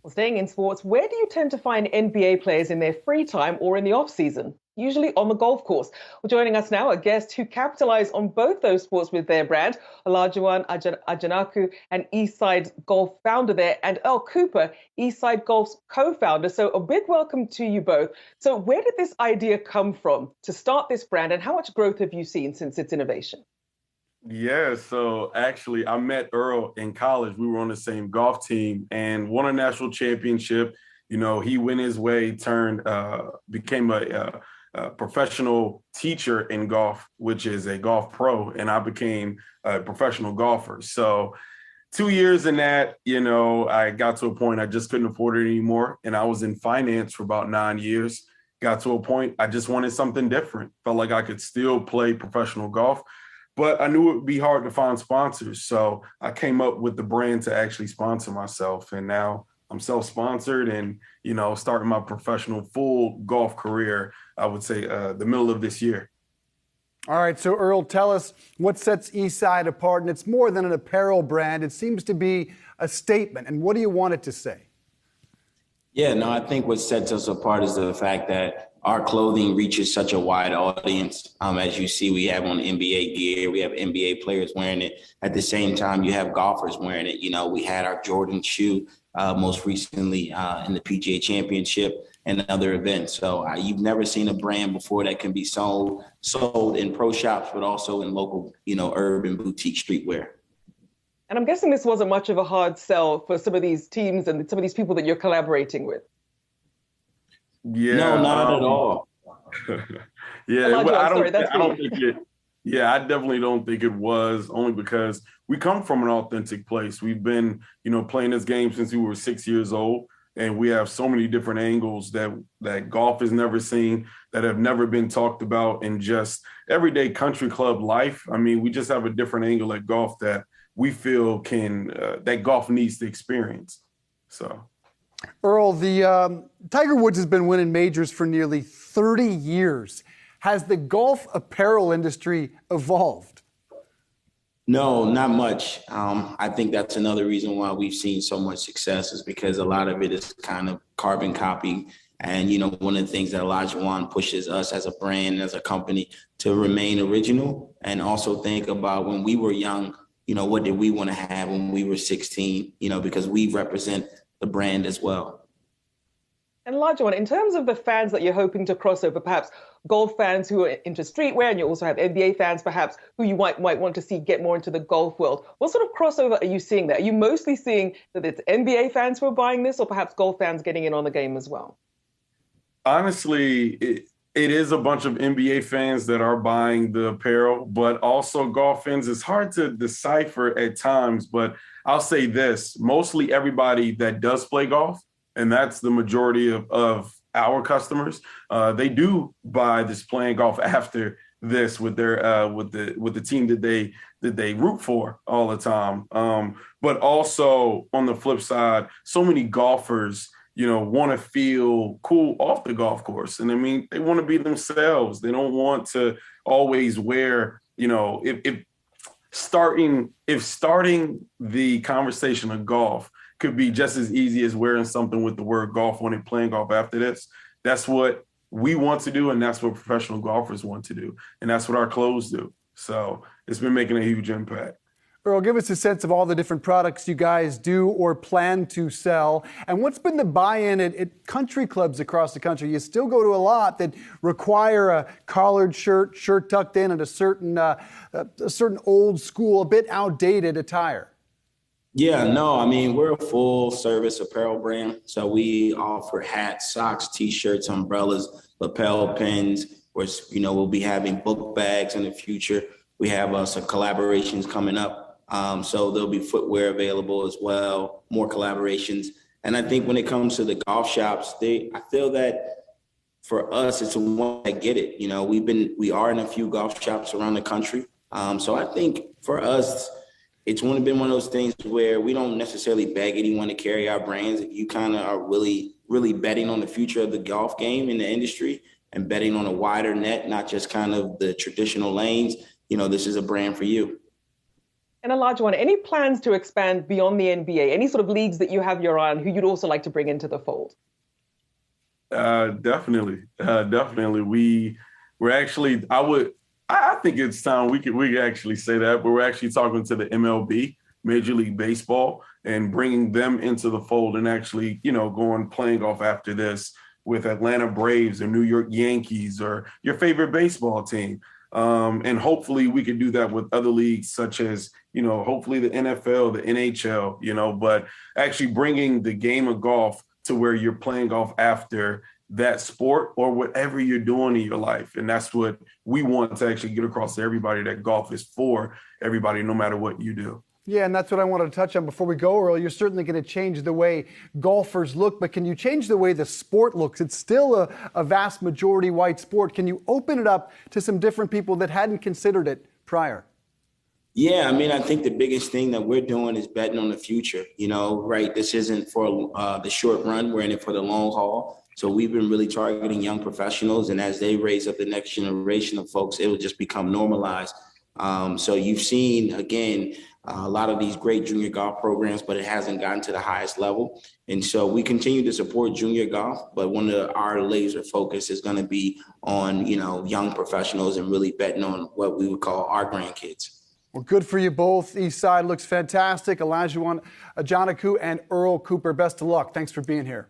Well, staying in sports, where do you tend to find NBA players in their free time or in the off season? Usually on the golf course. Well, joining us now, a guest who capitalized on both those sports with their brand, Olajuwon Ajanaku, and Eastside Golf founder there, and Earl Cooper, Eastside Golf's co-founder. So a big welcome to you both. So where did this idea come from to start this brand, and how much growth have you seen since its innovation? Yeah, so actually, I met Earl in college. We were on the same golf team and won a national championship. You know, he went his way, became a professional teacher in golf, which is a golf pro, and I became a professional golfer. So 2 years in that, I got to a point I just couldn't afford it anymore. And I was in finance for about 9 years. Got to a point I just wanted something different. Felt like I could still play professional golf, but I knew it would be hard to find sponsors. So I came up with the brand to actually sponsor myself. And now I'm self-sponsored and, starting my professional full golf career, I would say the middle of this year. All right, so Earl, tell us what sets Eastside apart. And it's more than an apparel brand. It seems to be a statement. And what do you want it to say? Yeah, no, I think what sets us apart is the fact that our clothing reaches such a wide audience. As you see, we have on NBA gear, we have NBA players wearing it. At the same time, you have golfers wearing it. We had our Jordan shoe most recently in the PGA Championship and other events. So you've never seen a brand before that can be sold in pro shops, but also in local, urban boutique streetwear. And I'm guessing this wasn't much of a hard sell for some of these teams and some of these people that you're collaborating with. Yeah, no, not at all. Yeah, Elijah, well, I definitely don't think it was, only because we come from an authentic place. We've been, playing this game since we were 6 years old, and we have so many different angles that golf has never seen, that have never been talked about in just everyday country club life. I mean, we just have a different angle at golf that we feel that golf needs to experience. So. Earl, the Tiger Woods has been winning majors for nearly 30 years. Has the golf apparel industry evolved? No, not much. I think that's another reason why we've seen so much success, is because a lot of it is kind of carbon copy. And, one of the things that Olajuwon pushes us as a brand, as a company, to remain original, and also think about when we were young, what did we want to have when we were 16, because we represent the brand as well. And Olajuwon, in terms of the fans that you're hoping to cross over, perhaps golf fans who are into streetwear, and you also have NBA fans perhaps who you might want to see get more into the golf world. What sort of crossover are you seeing there? Are you mostly seeing that it's NBA fans who are buying this, or perhaps golf fans getting in on the game as well? Honestly, it is a bunch of NBA fans that are buying the apparel, but also golf fans. It's hard to decipher at times, but I'll say this: mostly everybody that does play golf, and that's the majority of our customers, they do buy this playing golf after this with their with the team that they root for all the time. But also on the flip side, so many golfers, want to feel cool off the golf course. And I mean, they want to be themselves. They don't want to always wear, if starting the conversation of golf could be just as easy as wearing something with the word golf on it, playing golf after this. That's what we want to do, and that's what professional golfers want to do. And that's what our clothes do. So it's been making a huge impact. Earl, give us a sense of all the different products you guys do or plan to sell. And what's been the buy-in at country clubs across the country? You still go to a lot that require a collared shirt tucked in, and a certain old school, a bit outdated attire. Yeah, no, I mean, we're a full service apparel brand. So we offer hats, socks, T-shirts, umbrellas, lapel pins. We'll be having book bags in the future. We have some collaborations coming up. So there'll be footwear available as well, more collaborations. And I think when it comes to the golf shops, I feel that for us, it's the one that get it. We are in a few golf shops around the country. So I think for us, it's been one of those things where we don't necessarily beg anyone to carry our brands. If you kind of are really, really betting on the future of the golf game in the industry and betting on a wider net, not just kind of the traditional lanes, this is a brand for you. And a large one, any plans to expand beyond the NBA? Any sort of leagues that you have your eye on who you'd also like to bring into the fold? Definitely. We're actually, I think it's time we could actually say that, but we're actually talking to the MLB, Major League Baseball, and bringing them into the fold and actually, going playing golf after this with Atlanta Braves or New York Yankees or your favorite baseball team. And hopefully we could do that with other leagues such as, hopefully the NFL, the NHL, but actually bringing the game of golf to where you're playing golf after that sport or whatever you're doing in your life. And that's what we want to actually get across to everybody, that golf is for everybody, no matter what you do. Yeah, and that's what I wanted to touch on before we go, Earl. You're certainly going to change the way golfers look, but can you change the way the sport looks? It's still a vast majority white sport. Can you open it up to some different people that hadn't considered it prior? Yeah, I mean, I think the biggest thing that we're doing is betting on the future, right? This isn't for the short run. We're in it for the long haul. So we've been really targeting young professionals, and as they raise up the next generation of folks, it will just become normalized. So you've seen, again, a lot of these great junior golf programs, but it hasn't gotten to the highest level. And so we continue to support junior golf, but one of our laser focus is going to be on, young professionals and really betting on what we would call our grandkids. Well, good for you both. Eastside looks fantastic. Olajuwon, Ajanaku, and Earl Cooper, best of luck. Thanks for being here.